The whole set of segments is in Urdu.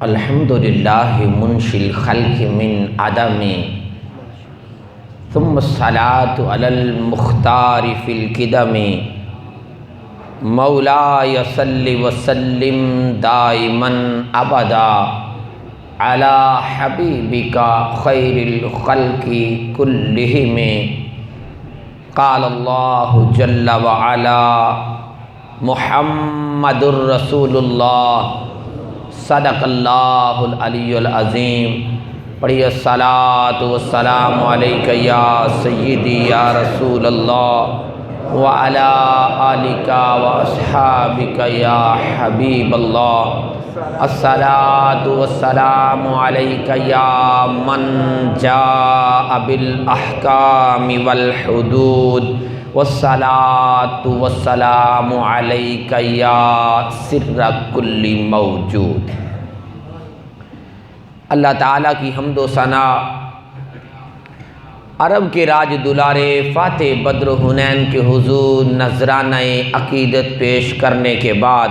الحمدللہ منشی الخلق من عدم ثم الصلاة علی المختار فی القدم مولاي صل وسلم دائما ابدا علی حبیبک خیر الخلق کلہم قال اللہ جل وعلا محمد رسول اللہ صدق اللہ العلی العظیم۔ پڑھیے الصلاۃ والسلام علیک یا سیدی یا رسول اللہ وعلی آلک واصحابک یا حبیب اللہ۔ الصلاۃ والسلام علیک یا من جاء بالاحکام والحدود، والصلاۃ والسلام علیک یا سر کل موجود۔ اللہ تعالیٰ کی حمد و ثنا، عرب کے راج دلارے فاتح بدر حنین کے حضور نذرانہ عقیدت پیش کرنے کے بعد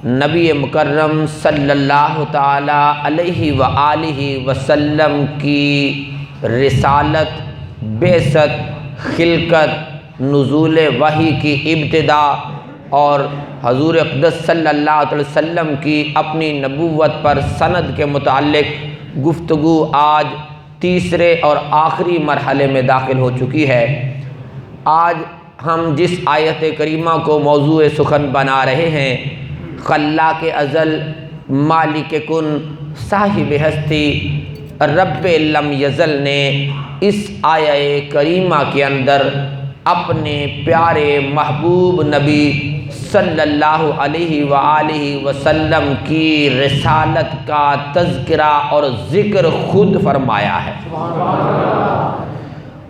نبی مکرم صلی اللہ تعالیٰ علیہ وآلہ وسلم کی رسالت، بعثت، خلقت، نزول وحی کی ابتدا اور حضور اقدس صلی اللہ علیہ وسلم کی اپنی نبوت پر سند کے متعلق گفتگو آج تیسرے اور آخری مرحلے میں داخل ہو چکی ہے۔ آج ہم جس آیت کریمہ کو موضوع سخن بنا رہے ہیں، خلاق ازل، مالک کن، صاحب ہستی، رب لم یزل نے اس آیہ کریمہ کے اندر اپنے پیارے محبوب نبی صلی اللہ علیہ وآلہ وسلم کی رسالت کا تذکرہ اور ذکر خود فرمایا ہے۔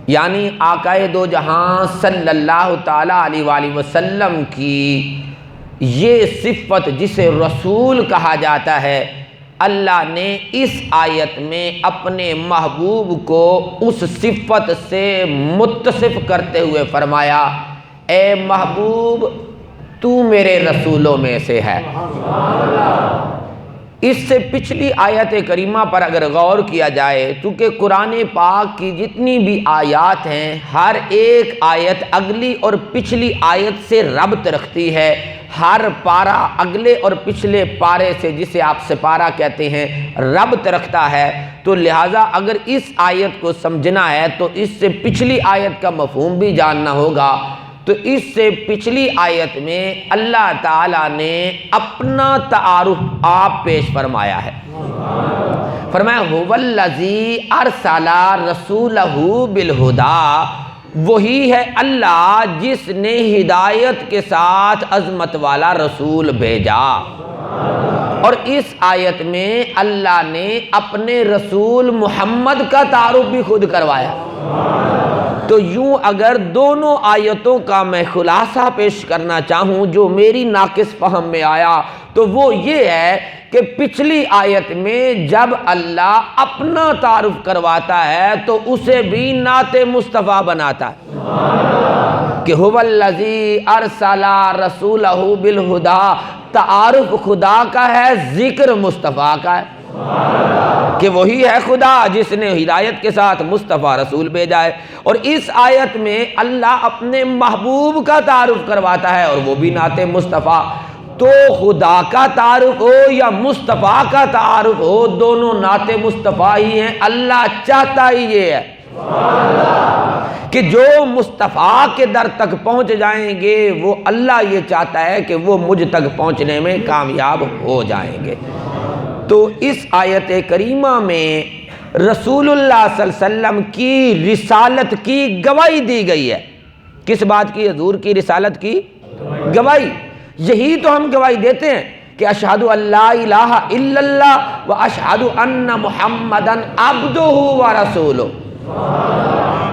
یعنی آقائے دو جہاں صلی اللہ تعالیٰ علیہ وآلہ وسلم کی یہ صفت جسے رسول کہا جاتا ہے، اللہ نے اس آیت میں اپنے محبوب کو اس صفت سے متصف کرتے ہوئے فرمایا، اے محبوب تو میرے رسولوں میں سے ہے۔ اس سے پچھلی آیت کریمہ پر اگر غور کیا جائے، چونکہ قرآن پاک کی جتنی بھی آیات ہیں، ہر ایک آیت اگلی اور پچھلی آیت سے ربط رکھتی ہے۔ ہر پارہ اگلے اور پچھلے پارے سے، جسے آپ سپارہ کہتے ہیں، ربط رکھتا ہے۔ تو لہٰذا اگر اس آیت کو سمجھنا ہے تو اس سے پچھلی آیت کا مفہوم بھی جاننا ہوگا۔ تو اس سے پچھلی آیت میں اللہ تعالیٰ نے اپنا تعارف آپ پیش فرمایا ہے۔ فرمایا هو الذی ارسل رسولہ بالہدی، وہی ہے اللہ جس نے ہدایت کے ساتھ عظمت والا رسول بھیجا۔ اور اس آیت میں اللہ نے اپنے رسول محمد کا تعارف بھی خود کروایا۔ تو یوں اگر دونوں آیتوں کا میں خلاصہ پیش کرنا چاہوں جو میری ناقص فہم میں آیا، تو وہ یہ ہے کہ پچھلی آیت میں جب اللہ اپنا تعارف کرواتا ہے تو اسے بھی نعت مصطفیٰ بناتا ہے کہ هو الذی ارسل رسولہ بالہدی، تعارف خدا کا ہے، ذکر مصطفیٰ کا ہے کہ وہی ہے خدا جس نے ہدایت کے ساتھ مصطفیٰ رسول بھیجا ہے۔ اور اس آیت میں اللہ اپنے محبوب کا تعارف کرواتا ہے اور وہ بھی نعت مصطفیٰ۔ تو خدا کا تعارف ہو یا مصطفیٰ کا تعارف ہو، دونوں نعت مصطفیٰ ہی ہیں۔ اللہ چاہتا ہی یہ ہے کہ جو مصطفیٰ کے در تک پہنچ جائیں گے، وہ اللہ یہ چاہتا ہے کہ وہ مجھ تک پہنچنے میں کامیاب ہو جائیں گے۔ تو اس آیت کریمہ میں رسول اللہ صلی اللہ علیہ وسلم کی رسالت کی گواہی دی گئی ہے۔ کس بات کی؟ حضور کی رسالت کی گواہی۔ یہی تو ہم گواہی دیتے ہیں کہ اشہد ان لا الہ الا اللہ و اشہد ان محمدا عبدہ و رسولہ۔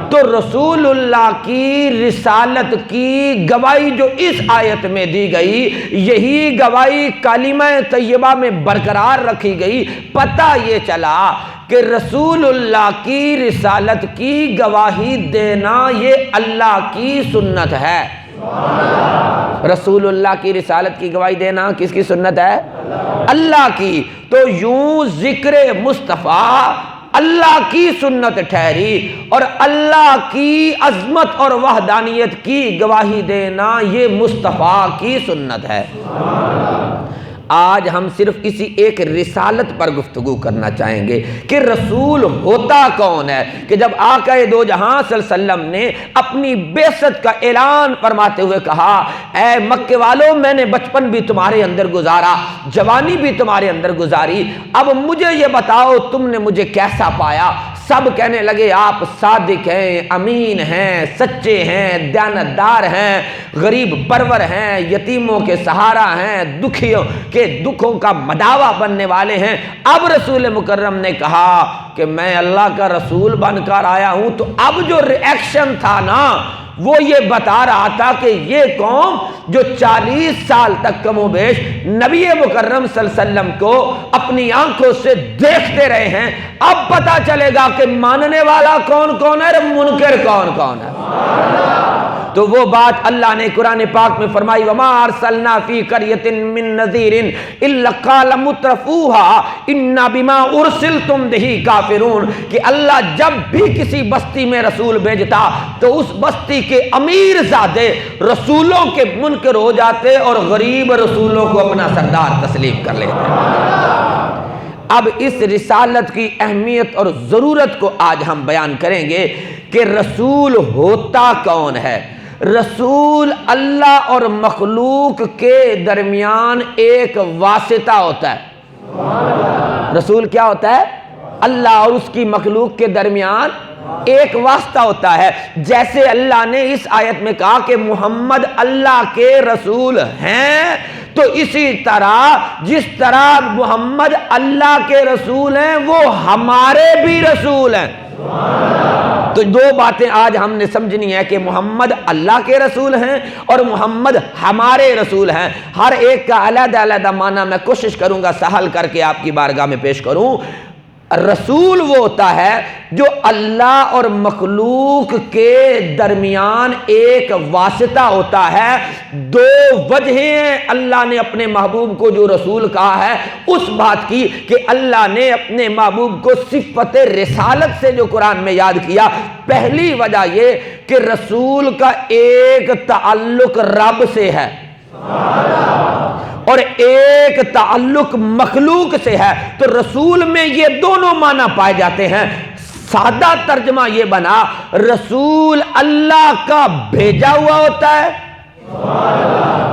تو رسول اللہ کی رسالت کی گواہی جو اس آیت میں دی گئی، یہی گواہی کلمہ طیبہ میں برقرار رکھی گئی۔ پتہ یہ چلا کہ رسول اللہ کی رسالت کی گواہی دینا یہ اللہ کی سنت ہے۔ رسول اللہ کی رسالت کی گواہی دینا کس کی سنت ہے؟ اللہ کی. تو یوں ذکر مصطفیٰ اللہ کی سنت ٹھہری اور اللہ کی عظمت اور وحدانیت کی گواہی دینا یہ مصطفیٰ کی سنت ہے. آج ہم صرف اسی ایک رسالت پر گفتگو کرنا چاہیں گے کہ رسول ہوتا کون ہے. کہ جب آقا دو جہاں صلی اللہ علیہ وسلم نے اپنی بعثت کا اعلان فرماتے ہوئے کہا اے مکے والوں میں نے بچپن بھی تمہارے اندر گزارا، جوانی بھی تمہارے اندر گزاری، اب مجھے یہ بتاؤ تم نے مجھے کیسا پایا. سب کہنے لگے آپ صادق ہیں، امین ہیں، سچے ہیں، دیانتدار ہیں، غریب پرور ہیں، یتیموں کے سہارا ہیں، دکھیوں کے دکھوں کا مداوا بننے والے ہیں. اب رسول مکرم نے کہا کہ میں اللہ کا رسول بن کر آیا ہوں، تو اب جو ری ایکشن تھا نا وہ یہ بتا رہا تھا کہ یہ قوم جو 40 سال تک کم و بیش نبی مکرم صلی اللہ علیہ وسلم کو اپنی آنکھوں سے دیکھتے رہے ہیں، اب پتا چلے گا کہ ماننے والا کون کون ہے اور منکر کون کون ہے. تو وہ بات اللہ نے قرآن پاک میں فرمائی وَمَا أَرْسَلْنَا فِي قَرْيَةٍ مِّن نَذِيرٍ إِلَّا قَالَ مُتْرَفُوهَا إِنَّا بِمَا أُرْسِلْتُمْ بِهِ كَافِرُونَ. کہ اللہ جب بھی کسی بستی میں رسول بھیجتا تو اس بستی کے امیر زادے رسولوں کے منکر ہو جاتے اور غریب رسولوں کو اپنا سردار تسلیم کر لیتے. اب اس رسالت کی اہمیت اور ضرورت کو آج ہم بیان کریں گے کہ رسول ہوتا کون ہے. رسول اللہ اور مخلوق کے درمیان ایک واسطہ ہوتا ہے. رسول کیا ہوتا ہے؟ اللہ اور اس کی مخلوق کے درمیان ایک واسطہ ہوتا ہے. جیسے اللہ نے اس آیت میں کہا کہ محمد اللہ کے رسول ہیں، تو اسی طرح جس طرح محمد اللہ کے رسول ہیں وہ ہمارے بھی رسول ہیں. تو دو باتیں آج ہم نے سمجھنی ہے کہ محمد اللہ کے رسول ہیں اور محمد ہمارے رسول ہیں. ہر ایک کا علیحدہ علیحدہ معنی میں کوشش کروں گا سہل کر کے آپ کی بارگاہ میں پیش کروں. رسول وہ ہوتا ہے جو اللہ اور مخلوق کے درمیان ایک واسطہ ہوتا ہے. دو وجہیں اللہ نے اپنے محبوب کو جو رسول کہا ہے اس بات کی کہ اللہ نے اپنے محبوب کو صفت رسالت سے جو قرآن میں یاد کیا. پہلی وجہ یہ کہ رسول کا ایک تعلق رب سے ہے اور ایک تعلق مخلوق سے ہے. تو رسول میں یہ دونوں معنی پائے جاتے ہیں. سادہ ترجمہ یہ بنا رسول اللہ کا بھیجا ہوا ہوتا ہے،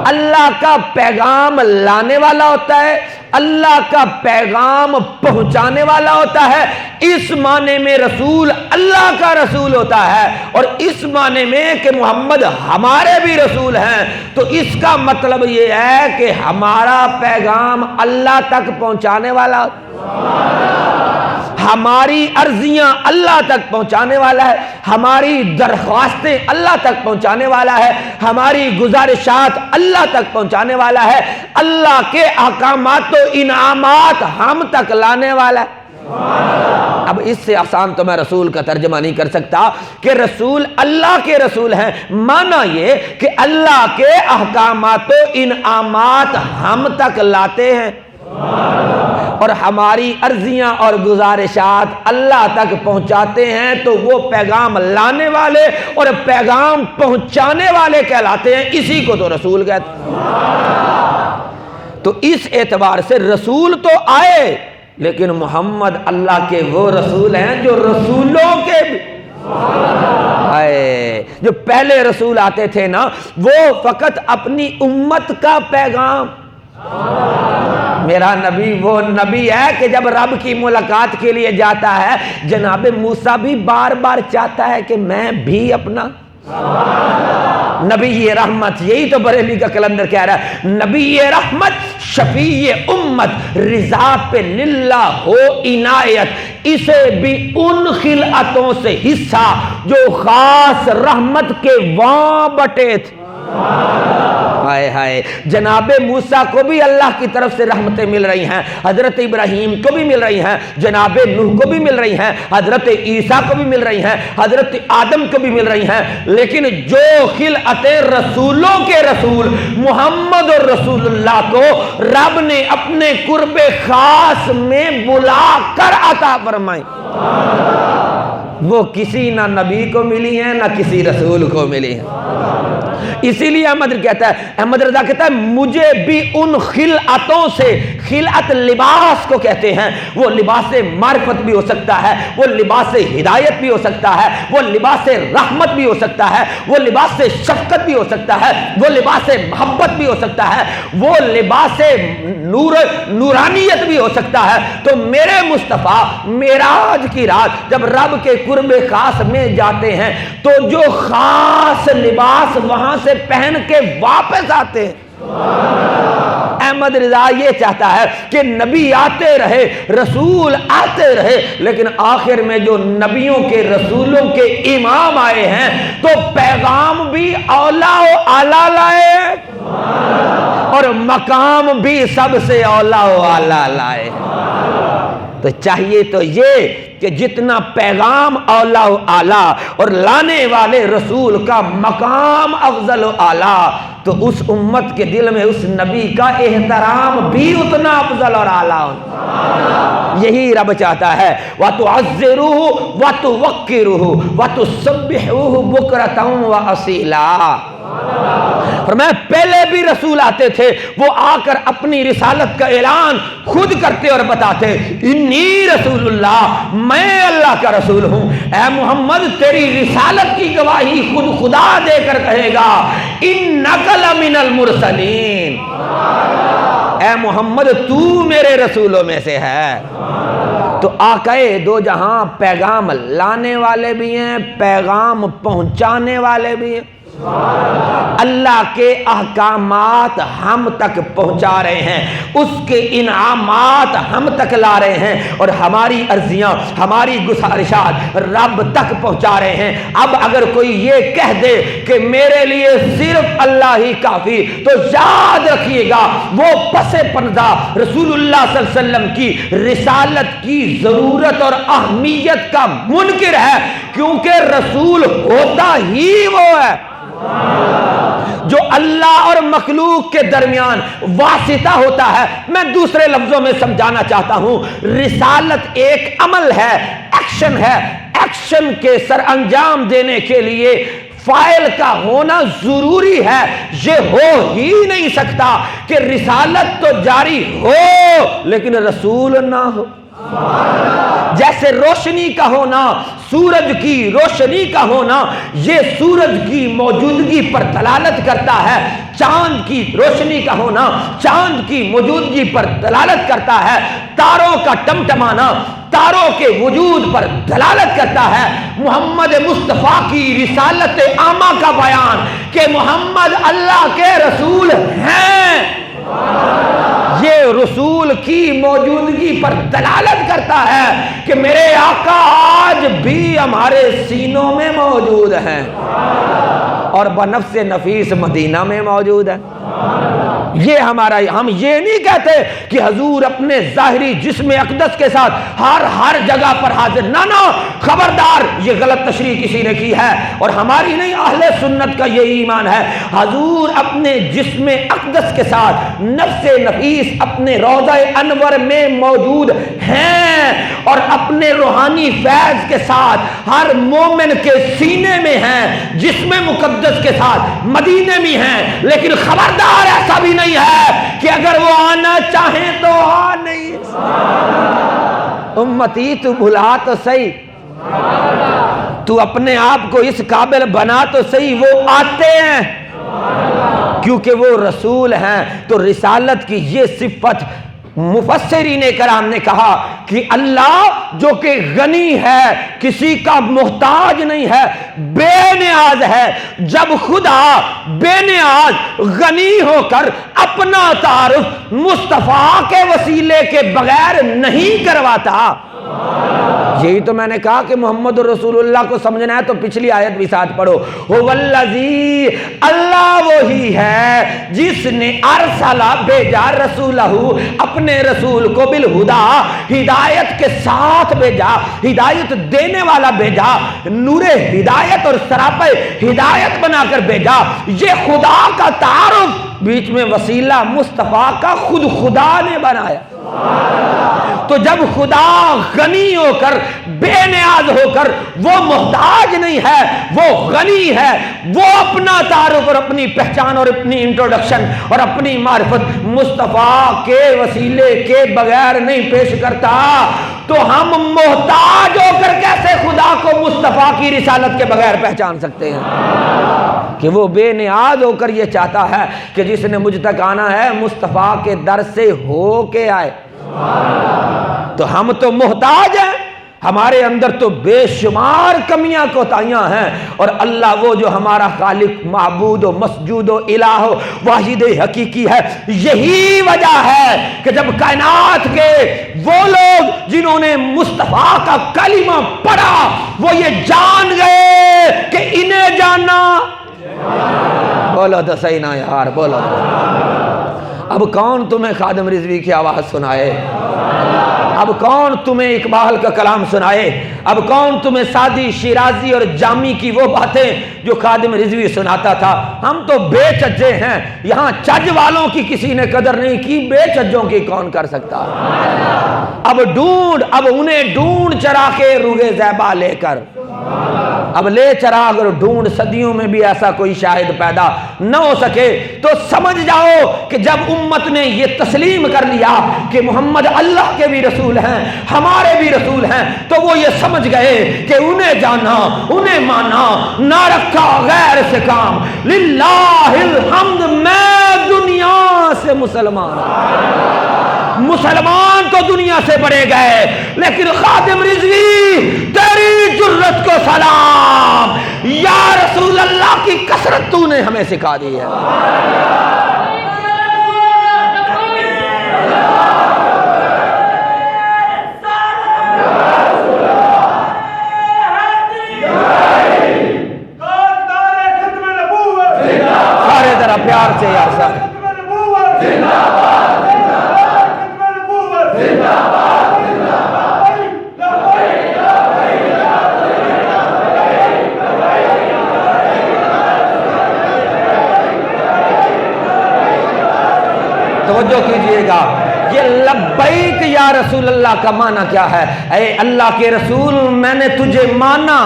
اللہ کا پیغام لانے والا ہوتا ہے، اللہ کا پیغام پہنچانے والا ہوتا ہے. اس معنی میں رسول اللہ کا رسول ہوتا ہے اور اس معنی میں کہ محمد ہمارے بھی رسول ہیں. تو اس کا مطلب یہ ہے کہ ہمارا پیغام اللہ تک پہنچانے والا، ہماری عرضیاں اللہ تک پہنچانے والا ہے، ہماری درخواستیں اللہ تک پہنچانے والا ہے، ہماری گزارشات اللہ تک پہنچانے والا ہے، اللہ کے احکامات و انعامات ہم تک لانے والا ہے. اب اس سے آسان تو میں رسول کا ترجمہ نہیں کر سکتا کہ رسول اللہ کے رسول ہیں. معنی یہ کہ اللہ کے احکامات و انعامات ہم تک لاتے ہیں اور ہماری عرضیاں اور گزارشات اللہ تک پہنچاتے ہیں. تو وہ پیغام لانے والے اور پیغام پہنچانے والے کہلاتے ہیں. اسی کو تو رسول کہتے ہیں. تو اس اعتبار سے رسول تو آئے لیکن محمد اللہ کے وہ رسول ہیں جو رسولوں کے جو پہلے رسول آتے تھے نا وہ فقط اپنی امت کا پیغام. میرا نبی وہ نبی ہے کہ جب رب کی ملاقات کے لیے جاتا ہے جناب موسیٰ بھی بار بار چاہتا ہے کہ میں بھی اپنا نبی یہ رحمت، یہی تو بریلی کا کلندر کہہ رہا ہے، نبی یہ رحمت شفیع امت رضا پہ للہ ہو عنایت، اسے بھی ان خلعتوں سے حصہ جو خاص رحمت کے وہاں بٹے تھے. ہائے ہائے، جناب موسیٰ کو بھی اللہ کی طرف سے رحمتیں مل رہی ہیں، حضرت ابراہیم کو بھی مل رہی ہیں، جناب نوح کو بھی مل رہی ہیں، حضرت عیسیٰ کو بھی مل رہی ہیں، حضرت آدم کو بھی مل رہی ہیں، لیکن جو خلعت رسولوں کے رسول محمد رسول اللہ کو رب نے اپنے قرب خاص میں بلا کر عطا فرمائی، وہ کسی نہ نبی کو ملی ہیں نہ کسی رسول کو ملی ہیں۔ اسی لیے احمد رضا کہتا ہے مجھے بھی ان خلعتوں سے، خلعت لباس کو کہتے ہیں، وہ لباس معرفت بھی ہو سکتا ہے، وہ لباس ہدایت بھی ہو سکتا ہے، وہ لباس رحمت بھی ہو سکتا ہے، وہ لباس شفقت بھی ہو سکتا ہے، وہ لباس محبت بھی ہو سکتا ہے، وہ لباس نورانیت بھی ہو سکتا ہے۔ تو میرے مصطفیٰ معراج کی رات جب رب کے قرب خاص میں جاتے ہیں تو جو خاص لباس وہاں سے پہن کے واپس آتے ہیں۔ احمد رضا یہ چاہتا ہے کہ نبی آتے رہے، رسول آتے رہے، لیکن آخر میں جو نبیوں کے رسولوں کے امام آئے ہیں تو پیغام بھی اولا و اعلیٰ لائے اور مقام بھی سب سے اولا و اعلیٰ لائے۔ تو چاہیے تو یہ کہ جتنا پیغام اولا و اعلیٰ اور لانے والے رسول کا مقام افضل و اعلیٰ، تو اس امت کے دل میں اس نبی کا احترام بھی اتنا افضل اور اعلیٰ ہونا۔ یہی رب چاہتا ہے وَتُعَزِّرُوهُ وَتُوَقِّرُوهُ وَتُسَبِّحُوهُ بُكْرَةً وَأَصِيلًا۔ فرمایا پہلے بھی رسول آتے تھے، وہ آ کر اپنی رسالت کا اعلان خود کرتے اور بتاتے، انی رسول اللہ، میں اللہ کا رسول ہوں۔ اے محمد تیری رسالت کی گواہی خود خدا دے کر کہے گا انک لمن المرسلین، اے محمد تو میرے رسولوں میں سے ہے۔ تو آقا دو جہاں پیغام لانے والے بھی ہیں، پیغام پہنچانے والے بھی ہیں۔ اللہ کے احکامات ہم تک پہنچا رہے ہیں، اس کے انعامات ہم تک لا رہے ہیں، اور ہماری عرضیاں، ہماری گزارشات رب تک پہنچا رہے ہیں۔ اب اگر کوئی یہ کہہ دے کہ میرے لیے صرف اللہ ہی کافی، تو یاد رکھیے گا وہ پس پردہ رسول اللہ صلی اللہ علیہ وسلم کی رسالت کی ضرورت اور اہمیت کا منکر ہے، کیونکہ رسول ہوتا ہی وہ ہے جو اللہ اور مخلوق کے درمیان واسطہ ہوتا ہے۔ میں دوسرے لفظوں میں سمجھانا چاہتا ہوں، رسالت ایک عمل ہے، ایکشن ہے، ایکشن کے سر انجام دینے کے لیے فاعل کا ہونا ضروری ہے۔ یہ ہو ہی نہیں سکتا کہ رسالت تو جاری ہو لیکن رسول نہ ہو۔ جیسے روشنی کا ہونا، سورج کی روشنی کا ہونا، یہ سورج کی موجودگی پر دلالت کرتا ہے، چاند کی روشنی کا ہونا چاند کی موجودگی پر دلالت کرتا ہے، تاروں کا ٹمٹمانا تاروں کے وجود پر دلالت کرتا ہے۔ محمد مصطفیٰ کی رسالت عامہ کا بیان کہ محمد اللہ کے رسول ہیں، یہ رسول کی موجودگی پر دلالت کرتا ہے کہ میرے آقا آج بھی ہمارے سینوں میں موجود ہیں اور بنفس نفیس مدینہ میں موجود ہے۔ یہ ہمارا، ہم یہ نہیں کہتے کہ حضور اپنے ظاہری جسم اقدس کے ساتھ ہر جگہ پر حاضر، نہ خبردار، یہ غلط تشریح کسی نے کی ہے اور ہماری نہیں، اہل سنت کا یہی ایمان ہے۔ حضور اپنے جسم اقدس کے ساتھ نفس نفیس اپنے روضہ انور میں موجود ہیں اور اپنے روحانی فیض کے ساتھ ہر مومن کے سینے میں ہیں، جسم مقدس کے ساتھ مدینے میں ہیں، لیکن خبردار ایسا بھی نہیں ہے کہ اگر وہ آنا چاہیں تو آ نہیں۔ امتی تو بھلا تو صحیح، تو اپنے آپ کو اس قابل بنا تو صحیح، وہ آتے ہیں کیونکہ وہ رسول ہیں۔ تو رسالت کی یہ صفت مفسرین کرام نے کہا کہ اللہ جو کہ غنی ہے، کسی کا محتاج نہیں ہے، بے نیاز ہے، جب خدا بے نیاز غنی ہو کر اپنا تعارف مصطفیٰ کے وسیلے کے بغیر نہیں کرواتا، یہی تو میں نے کہا کہ محمد رسول اللہ کو سمجھنا ہے تو پچھلی آیت بھی ساتھ پڑھو. والذی، اللہ وہی ہے جس نے ارسلہ بھیجا رسولہ، اپنے رسول کو بالہدا، ہدایت کے ساتھ بھیجا، ہدایت دینے والا بھیجا، نور ہدایت اور سراپے ہدایت بنا کر بھیجا. یہ خدا کا تعارف بیچ میں وسیلہ مصطفیٰ کا خود خدا نے بنایا. تو جب خدا غنی ہو کر، بے نیاز ہو کر، وہ محتاج نہیں ہے، وہ غنی ہے، وہ اپنا تعارف اور اپنی پہچان اور اپنی انٹروڈکشن اور اپنی معرفت مصطفیٰ کے وسیلے کے بغیر نہیں پیش کرتا، تو ہم محتاج ہو کر کیسے خدا کو مصطفیٰ کی رسالت کے بغیر پہچان سکتے ہیں؟ کہ وہ بے نیاز ہو کر یہ چاہتا ہے کہ جس نے مجھ تک آنا ہے مصطفیٰ کے در سے ہو کے آئے. تو ہم تو محتاج ہیں، ہمارے اندر تو بے شمار کمیاں کوتاہیاں ہیں، اور اللہ وہ جو ہمارا خالق، معبود و مسجود و الہ و واحد حقیقی ہے. یہی وجہ ہے کہ جب کائنات کے وہ لوگ جنہوں نے مصطفیٰ کا کلمہ پڑھا وہ یہ جان گئے کہ انہیں جاننا، بولو تو صحیح نا یار، بولو. اب کون تمہیں خادم رضوی کی آواز سنائے؟ اب کون تمہیں اقبال کا کلام سنائے؟ اب کون تمہیں سعدی، شیرازی اور جامی کی وہ باتیں جو خادم رضوی سناتا تھا؟ ہم تو بے چجے ہیں، یہاں چج والوں کی کسی نے قدر نہیں کی، بے چجوں کی کون کر سکتا؟ اب انہیں ڈھونڈ چرا کے روئے زیبا لے کر، اب لے چراغ اور ڈھونڈ صدیوں میں بھی ایسا کوئی شاہد پیدا نہ ہو سکے. تو سمجھ جاؤ کہ جب امت نے یہ تسلیم کر لیا کہ محمد اللہ کے بھی رسول ہیں، ہمارے بھی رسول ہیں، تو وہ یہ سمجھ گئے کہ انہیں جانا، انہیں مانا، نہ رکھا غیر سے کام. للہ الحمد، میں دنیا سے مسلمان تو دنیا سے بڑھے گئے، لیکن خادم رضوی تیری جرت کو سلام، یا رسول اللہ کی کثرت تو نے ہمیں سکھا دی ہے. سارے ذرا پیار سے یار سارے. توجہ کیجئے گا، یہ لبیک یا رسول اللہ کا معنی کیا ہے؟ اے اللہ کے رسول، میں نے تجھے مانا،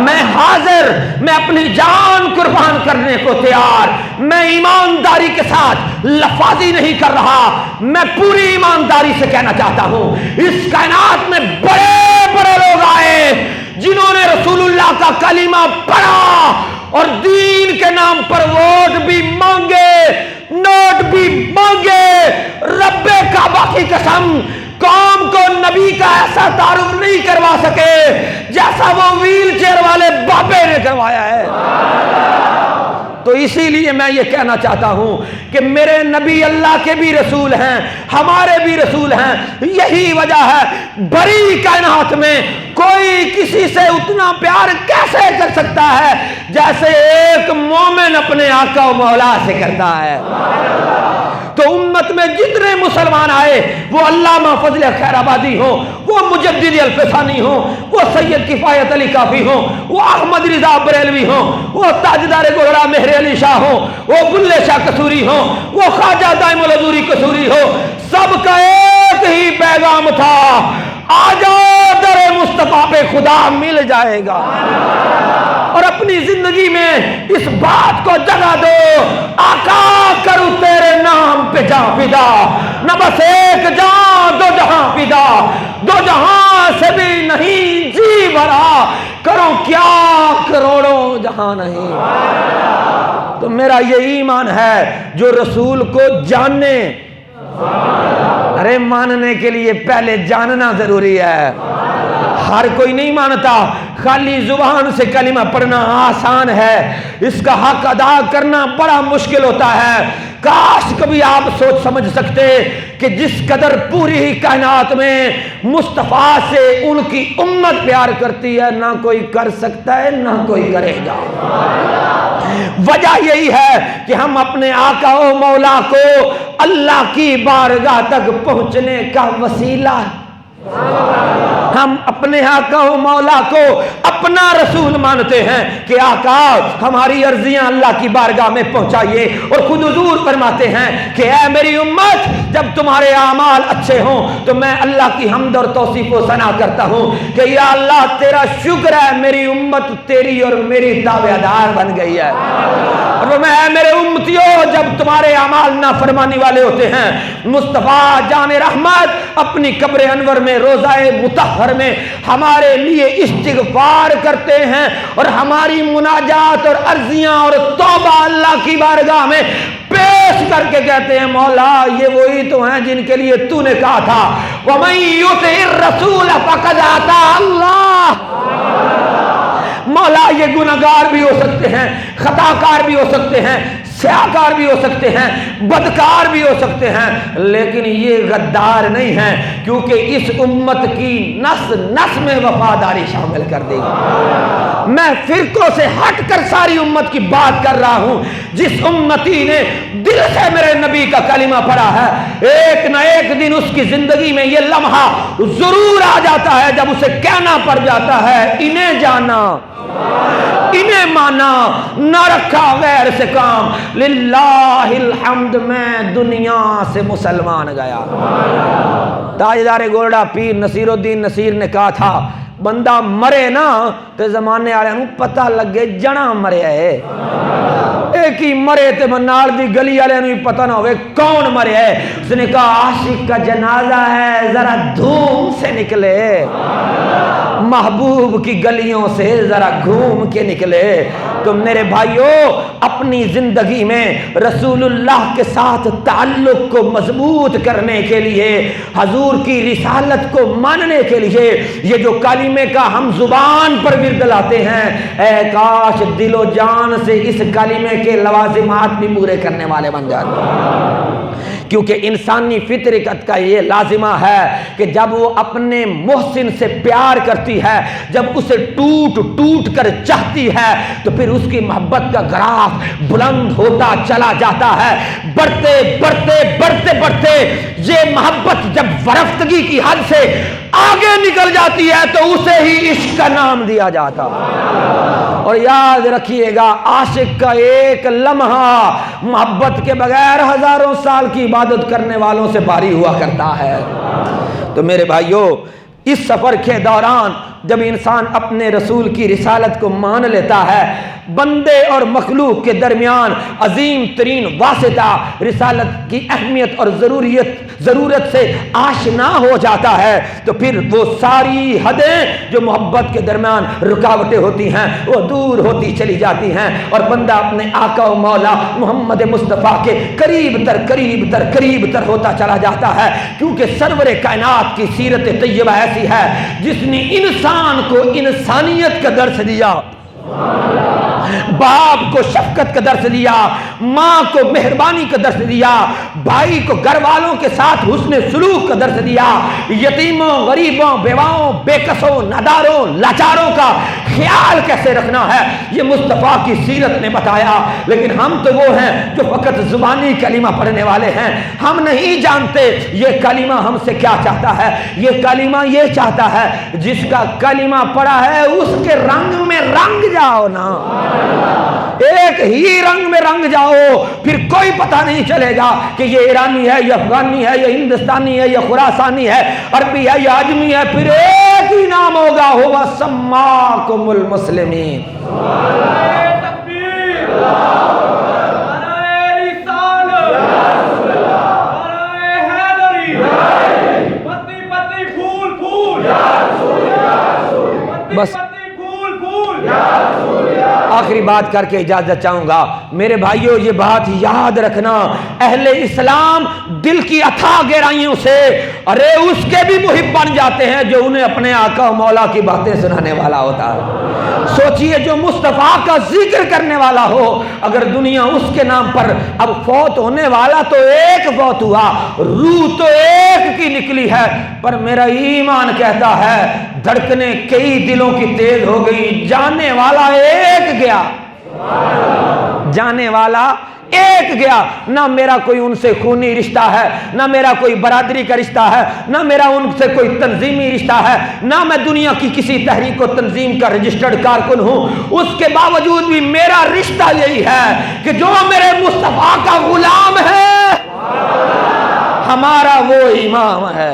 میں حاضر، میں اپنی جان قربان کرنے کو تیار، میں ایمانداری کے ساتھ لفاظی نہیں کر رہا، میں پوری ایمانداری سے کہنا چاہتا ہوں. اس کائنات میں بڑے بڑے لوگ آئے جنہوں نے رسول اللہ کا کلمہ پڑھا اور دین کے نام پر ووٹ بھی مانگے، نوٹ بھی مانگے. رب کعبہ کی قسم، قوم کو نبی کا ایسا تعارف نہیں کروا سکے جیسا وہ ویل چیئر والے بابے نے کروایا ہے. تو اسی لیے میں یہ کہنا چاہتا ہوں کہ میرے نبی اللہ کے بھی رسول ہیں، ہمارے بھی رسول ہیں. یہی وجہ ہے بڑی کائنات میں کوئی کسی سے اتنا پیار کیسے کر سکتا ہے جیسے ایک مومن اپنے آقا و مولا سے کرتا ہے. تو امت میں جتنے مسلمان آئے، وہ علامہ فضل خیر آبادی ہوں، وہ مجدد الفسانی ہوں، وہ سید کفایت علی کافی ہوں، وہ احمد رضا بریلوی ہوں، وہ تاجدار گوڑا مہر علی شاہ ہوں، وہ بلے شاہ قصوری ہوں، وہ خواجہ دائم الحضوری قصوری ہو، سب کا ایک ہی پیغام تھا، آ جاؤ در مصطفیٰ پہ خدا مل جائے گا. اور اپنی زندگی میں اس بات کو جگہ دو، آقا کروں تیرے نام پہ جان فدا، نہ بس ایک جان دو جہاں فدا، دو جہاں سے بھی نہیں جی بھرا، کروں کیا کروڑوں جہاں نہیں. تو میرا یہ ایمان ہے جو رسول کو جاننے، ارے ماننے کے لیے پہلے جاننا ضروری ہے. ہر کوئی نہیں مانتا. خالی زبان سے کلمہ پڑھنا آسان ہے، اس کا حق ادا کرنا بڑا مشکل ہوتا ہے. کاش کبھی آپ سوچ سمجھ سکتے کہ جس قدر پوری ہی کائنات میں مصطفیٰ سے ان کی امت پیار کرتی ہے، نہ کوئی کر سکتا ہے نہ کوئی کرے گا۔ وجہ یہی ہے کہ ہم اپنے آقا و مولا کو اللہ کی بارگاہ تک پہنچنے کا وسیلہ، ہم اپنے آقا و مولا کو اپنا رسول مانتے ہیں کہ آقا ہماری عرضیاں اللہ کی بارگاہ میں پہنچائیے، اور خود حضور فرماتے ہیں کہ اے میری امت، جب تمہارے اعمال اچھے ہوں تو میں اللہ کی حمد اور توصیف و ثنا کرتا ہوں کہ یا اللہ تیرا شکر ہے میری امت تیری اور میری تابعدار بن گئی ہے۔ اور میں اے میرے امتیوں، جب تمہارے اعمال نافرمانی والے ہوتے ہیں، مصطفیٰ جان رحمت اپنی قبر انور میں روضہ مطہر میں ہمارے لیے استغفار کرتے ہیں اور ہماری مناجات اور عرضیاں اور توبہ اللہ کی بارگاہ میں پیش کر کے کہتے ہیں مولا یہ وہی تو ہیں جن کے لیے تو نے کہا تھا وَمَن يُطِعِ الرَّسُولَ فَقَدْ أَطَاعَ اللَّهَ۔ مولا یہ گناہگار بھی ہو سکتے ہیں، خطا کار بھی ہو سکتے ہیں، سیاہکار بھی ہو سکتے ہیں، بدکار بھی ہو سکتے ہیں، لیکن یہ غدار نہیں ہیں، کیونکہ اس امت کی نس نس میں وفاداری شامل کر دے گی۔ میں فرقوں سے ہٹ کر ساری امت کی بات کر رہا ہوں۔ جس امتی نے دل سے میرے نبی کا کلمہ پڑھا ہے، ایک نہ ایک دن اس کی زندگی میں یہ لمحہ ضرور آ جاتا ہے جب اسے کہنا پڑ جاتا ہے انہیں جانا، انہیں مانا، نہ رکھا غیر سے کام، للہ الحمد میں دنیا سے مسلمان گیا۔ تاجدار گولڈا پیر نصیر الدین نصیر نے کہا تھا بندہ مرے نا تو زمانے والے نوں پتہ لگے جنا مرے ہے، ایک ہی مرے تے منال دی گلی والے نوں پتہ نہ ہوئے کون مرے ہے۔ اس نے کہا عاشق کا جنازہ ہے ذرا دھوم سے نکلے، محبوب کی گلیوں سے ذرا گھوم کے نکلے۔ تو میرے بھائیوں اپنی زندگی میں رسول اللہ کے ساتھ تعلق کو مضبوط کرنے کے لیے، حضور کی رسالت کو ماننے کے لیے، یہ جو کلمے کا ہم زبان پر ورد لاتے ہیں، اے کاش دل و جان سے اس کلمے کے لوازمات بھی پورے کرنے والے بن جاتے، کیونکہ انسانی فطرت کا یہ لازمہ ہے کہ جب وہ اپنے محسن سے پیار کرتی ہے، جب اسے ٹوٹ ٹوٹ کر چاہتی ہے، تو پھر اس کی محبت کا گراف بلند ہوتا چلا جاتا ہے، بڑھتے بڑھتے بڑھتے بڑھتے یہ محبت جب ورفتگی کی حد سے آگے نکل جاتی ہے تو اسے ہی عشق کا نام دیا جاتا۔ اور یاد رکھیے گا عاشق کا ایک لمحہ محبت کے بغیر ہزاروں سال کی عبادت کرنے والوں سے بھاری ہوا کرتا ہے۔ تو میرے بھائیوں اس سفر کے دوران جب انسان اپنے رسول کی رسالت کو مان لیتا ہے، بندے اور مخلوق کے درمیان عظیم ترین واسطہ رسالت کی اہمیت اور ضرورت سے آشنا ہو جاتا ہے، تو پھر وہ ساری حدیں جو محبت کے درمیان رکاوٹیں ہوتی ہیں وہ دور ہوتی چلی جاتی ہیں، اور بندہ اپنے آقا و مولا محمد مصطفیٰ کے قریب تر ہوتا چلا جاتا ہے، کیونکہ سرور کائنات کی سیرت طیبہ ایسی ہے جس نے انسان کو انسانیت کا درس دیا، باپ کو شفقت کا درس دیا، ماں کو مہربانی کا درس دیا، بھائی کو گھر والوں کے ساتھ حسن سلوک کا درس دیا، یتیموں غریبوں بیواؤں بے کسوں ناداروں لاچاروں کا خیال کیسے رکھنا ہے یہ مصطفیٰ کی سیرت نے بتایا۔ لیکن ہم تو وہ ہیں جو فقط زبانی کلمہ پڑھنے والے ہیں، ہم نہیں جانتے یہ کلمہ ہم سے کیا چاہتا ہے۔ یہ کلمہ یہ چاہتا ہے جس کا کلمہ پڑھا ہے اس کے رنگ میں رنگ جاؤ نا، ایک ہی رنگ میں رنگ جاؤ، پھر کوئی پتہ نہیں چلے گا کہ یہ ایرانی ہے یا افغانی ہے یا ہندوستانی ہے یا خراسانی ہے، عربی ہے یا عجمی ہے، پھر ایک ہی نام ہوگا، ہوا سماکم المسلمین۔ بس آخری بات کر کے اجازت چاہوں گا میرے بھائیوں، یہ بات یاد رکھنا، اہل اسلام دل کی اتھاہ گہرائیوں سے ارے اس کے بھی محب بن جاتے ہیں جو انہیں اپنے آقا و مولا کی باتیں سنانے والا ہوتا ہے۔ سوچئے جو مصطفیٰ کا ذکر کرنے والا ہو، اگر دنیا اس کے نام پر اب فوت ہونے والا تو ایک فوت ہوا، روح تو ایک کی نکلی ہے، پر میرا ایمان کہتا ہے دھڑکنیں کئی دلوں کی تیز ہو گئی، جانے والا ایک گیا، جانے والا ایک گیا۔ نہ میرا کوئی ان سے خونی رشتہ ہے، نہ میرا کوئی برادری کا رشتہ ہے، نہ میرا ان سے کوئی تنظیمی رشتہ ہے، نہ میں دنیا کی کسی تحریک و تنظیم کا رجسٹرڈ کارکن ہوں، اس کے باوجود بھی میرا رشتہ یہی ہے کہ جو میرے مصطفیٰ کا غلام ہے ہمارا وہ امام ہے۔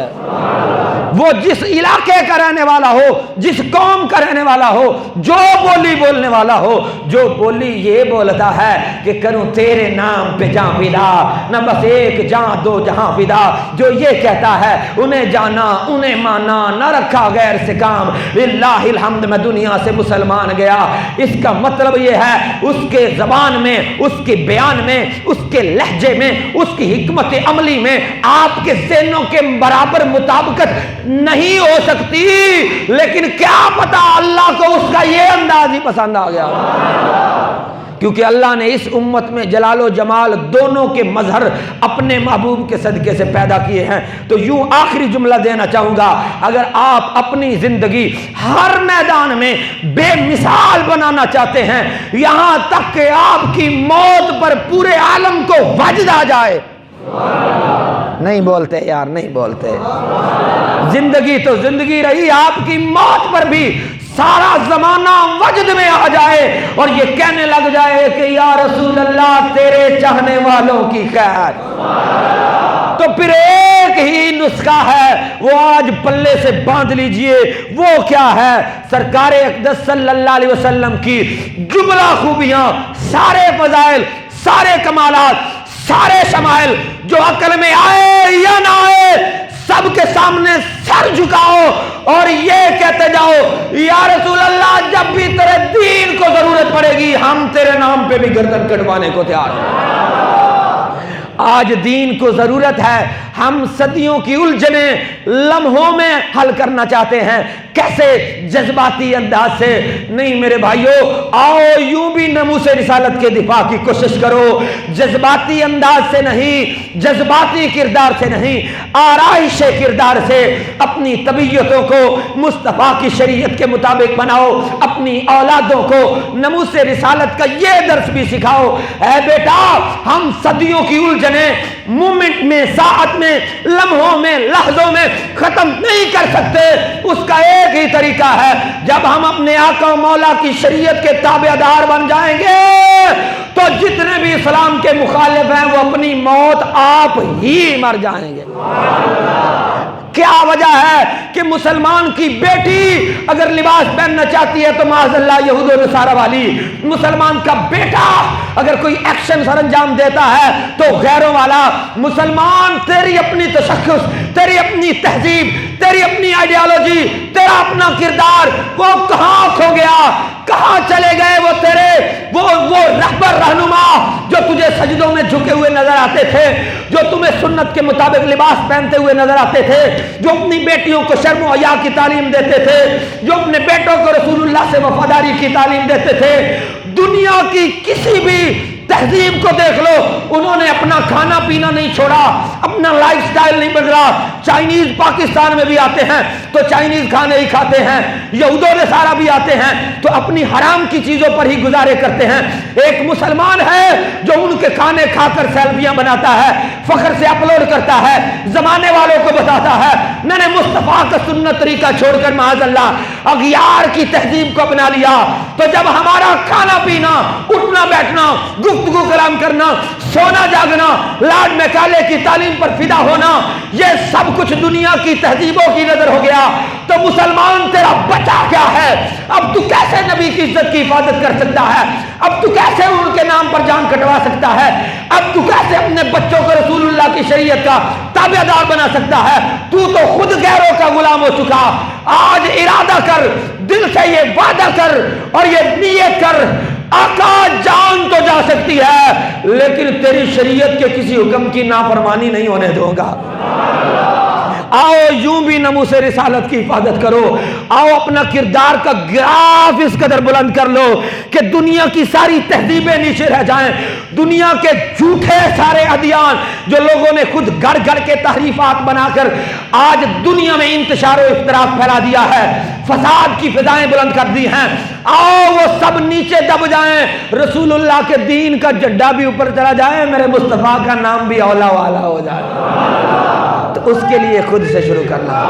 وہ جس علاقے کا رہنے والا ہو، جس قوم کا رہنے والا ہو، جو بولی بولنے والا ہو، جو بولی یہ بولتا ہے کہ کروں تیرے نام پہ جاں فدا، نہ بس ایک جاں دو جہاں فدا، جو یہ کہتا ہے انہیں جانا انہیں مانا، نہ رکھا غیر سے کام، للہ الحمد میں دنیا سے مسلمان گیا۔ اس کا مطلب یہ ہے اس کے زبان میں، اس کے بیان میں، اس کے لہجے میں، اس کی حکمت عملی میں آپ کے ذہنوں کے برابر مطابقت نہیں ہو سکتی، لیکن کیا پتا اللہ کو اس کا یہ انداز ہی پسند آ گیا، کیونکہ اللہ نے اس امت میں جلال و جمال دونوں کے مظہر اپنے محبوب کے صدقے سے پیدا کیے ہیں۔ تو یوں آخری جملہ دینا چاہوں گا، اگر آپ اپنی زندگی ہر میدان میں بے مثال بنانا چاہتے ہیں، یہاں تک کہ آپ کی موت پر پورے عالم کو وجد آ جائے، نہیں بولتے یار، نہیں بولتے، زندگی تو زندگی رہی، آپ کی موت پر بھی سارا زمانہ وجد میں آ جائے اور یہ کہنے لگ جائے کہ یا رسول اللہ تیرے چاہنے والوں کی خیر، تو پھر ایک ہی نسخہ ہے، وہ آج پلے سے باندھ لیجئے، وہ کیا ہے؟ سرکار اقدس صلی اللہ علیہ وسلم کی جملہ خوبیاں، سارے فضائل، سارے کمالات، سارے شمائل، جو عقل میں آئے یا نہ آئے سب کے سامنے سر جھکاؤ اور یہ کہتے جاؤ یا رسول اللہ جب بھی تیرے دین کو ضرورت پڑے گی ہم تیرے نام پہ بھی گردن کٹوانے کو تیار ہیں۔ آج دین کو ضرورت ہے، ہم صدیوں کی الجھنیں لمحوں میں حل کرنا چاہتے ہیں، کیسے؟ جذباتی انداز سے نہیں میرے بھائیوں، آؤ یوں بھی ناموس رسالت کے دفاع کی کوشش کرو، جذباتی انداز سے نہیں، جذباتی کردار سے نہیں، آرائش کردار سے اپنی طبیعتوں کو مصطفیٰ کی شریعت کے مطابق بناؤ، اپنی اولادوں کو ناموس رسالت کا یہ درس بھی سکھاؤ۔ اے بیٹا، ہم صدیوں کی الجھنیں مومنٹ میں، ساعت میں، لمحوں میں، لحظوں میں ختم نہیں کر سکتے، اس کا ایک ہی طریقہ ہے، جب ہم اپنے آقا و مولا کی شریعت کے تابع دار بن جائیں گے تو جتنے بھی اسلام کے مخالف ہیں وہ اپنی موت آپ ہی مر جائیں گے۔ کیا وجہ ہے کہ مسلمان کی بیٹی اگر لباس پہننا چاہتی ہے تو معاذ اللہ یہود و نصارہ والی، مسلمان کا بیٹا اگر کوئی ایکشن سر انجام دیتا ہے تو غیروں والا، مسلمان تیری اپنی تشخص، تیری اپنی تہذیب، تیری اپنی آئیڈیالوجی، تیرا اپنا کردار وہ کہاں کھو گیا، کہاں چلے گئے وہ تیرے وہ رہبر رہنما جو تجھے سجدوں میں جھکے ہوئے نظر آتے تھے، جو تمہیں سنت کے مطابق لباس پہنتے ہوئے نظر آتے تھے، جو اپنی بیٹیوں کو شرم و حیا کی تعلیم دیتے تھے، جو اپنے بیٹوں کو رسول اللہ سے وفاداری کی تعلیم دیتے تھے۔ دنیا کی کسی بھی تہذیب کو دیکھ لو، انہوں نے اپنا کھانا پینا نہیں چھوڑا، اپنا لائف سٹائل نہیں بدلا۔ چائنیز پاکستان میں بھی آتے ہیں تو چائنیز کھانے ہی کھاتے ہیں، یہود و نصارہ بھی آتے ہیں تو اپنی حرام کی چیزوں پر ہی گزارے کرتے ہیں۔ ایک مسلمان ہے جو ان کے کھانے کھا کر سیلفیاں بناتا ہے، فخر سے اپلوڈ کرتا ہے، زمانے والوں کو بتاتا ہے میں نے مصطفیٰ کا سنت طریقہ چھوڑ کر معاذ اللہ اغیار کی تہذیب کو اپنا لیا۔ تو جب ہمارا کھانا پینا، اٹھنا بیٹھنا، گفتگو کلام کرنا، سونا جاگنا، لارڈ میکالے کی تعلیم پر فدا ہونا، یہ سب کچھ دنیا کی تہذیبوں کی نظر ہو گیا، تو مسلمان تیرا بچا کیا ہے؟ اب تو کیسے نبی کی عزت کی حفاظت کر سکتا ہے؟ اب تو کیسے ان کے نام پر جان کٹوا سکتا ہے؟ اب تو کیسے اپنے بچوں کو رسول اللہ کی شریعت کا تابع دار بنا سکتا ہے؟ تو خود غیروں کا غلام ہو چکا۔ آج ارادہ کر، دل سے یہ وعدہ کر اور یہ نیت کر، آقا جان تو جا سکتی ہے لیکن تیری شریعت کے کسی حکم کی نافرمانی نہیں ہونے دوں گا۔ آؤ یوں بھی ناموس رسالت کی حفاظت کرو، آؤ اپنا کردار کا گراف اس قدر بلند کر لو کہ دنیا کی ساری تہذیبیں نیچے رہ جائیں، دنیا کے جھوٹے سارے ادیان جو لوگوں نے خود گڑھ گڑھ کے تحریفات بنا کر آج دنیا میں انتشار و افتراق پھیلا دیا ہے، فساد کی فضائیں بلند کر دی ہیں، آؤ وہ سب نیچے دب جائیں، رسول اللہ کے دین کا جھنڈا بھی اوپر چلا جائے، میرے مصطفیٰ کا نام بھی اولا والا ہو جائے۔ تو اس کے لیے خود سے شروع کرنا،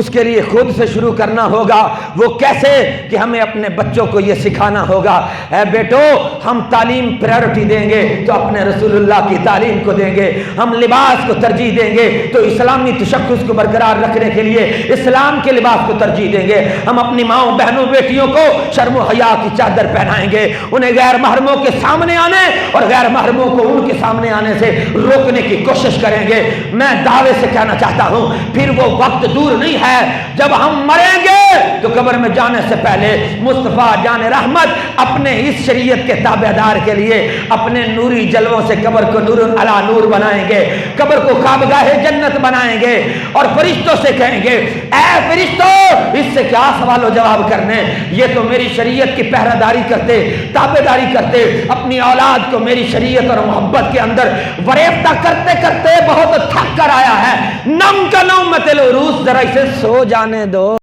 اس کے لیے خود سے شروع کرنا ہوگا۔ وہ کیسے کہ ہمیں اپنے بچوں کو یہ سکھانا ہوگا، اے بیٹو ہم تعلیم پریورٹی دیں گے تو اپنے رسول اللہ کی تعلیم کو دیں گے، ہم لباس کو ترجیح دیں گے تو اسلامی تشخص کو برقرار رکھنے کے لیے اسلام کے لباس کو ترجیح دیں گے، ہم اپنی ماؤں بہنوں بیٹیوں کو شرم و حیا کی چادر پہنائیں گے، انہیں غیر محرموں کے سامنے آنے اور غیر محرموں کو ان کے سامنے آنے سے روکنے کی کوشش کریں گے۔ میں دعوے سے کہنا چاہتا ہوں پھر وہ وقت دور نہیں ہے جب ہم مریں گے تو قبر میں جانے سے پہلے مصطفیٰ جان رحمت اپنے اس شریعت کے تابع دار کے لیے اپنے نوری جلووں سے قبر کو نور علی نور بنائیں گے، قبر کو خوابگاہ جنت بنائیں گے اور فرشتوں سے کہیں گے اے فرشتوں اس سے کیا سوال و جواب کرنے، یہ تو میری شریعت کی پہرہ داری کرتے، تابع داری کرتے، اپنی اولاد کو میری شریعت اور محبت کے اندر وریفتہ کرتے کرتے بہت تھک کر آیا ہے، نم کا نومت العروس، ذرا اسے سو جانے دو۔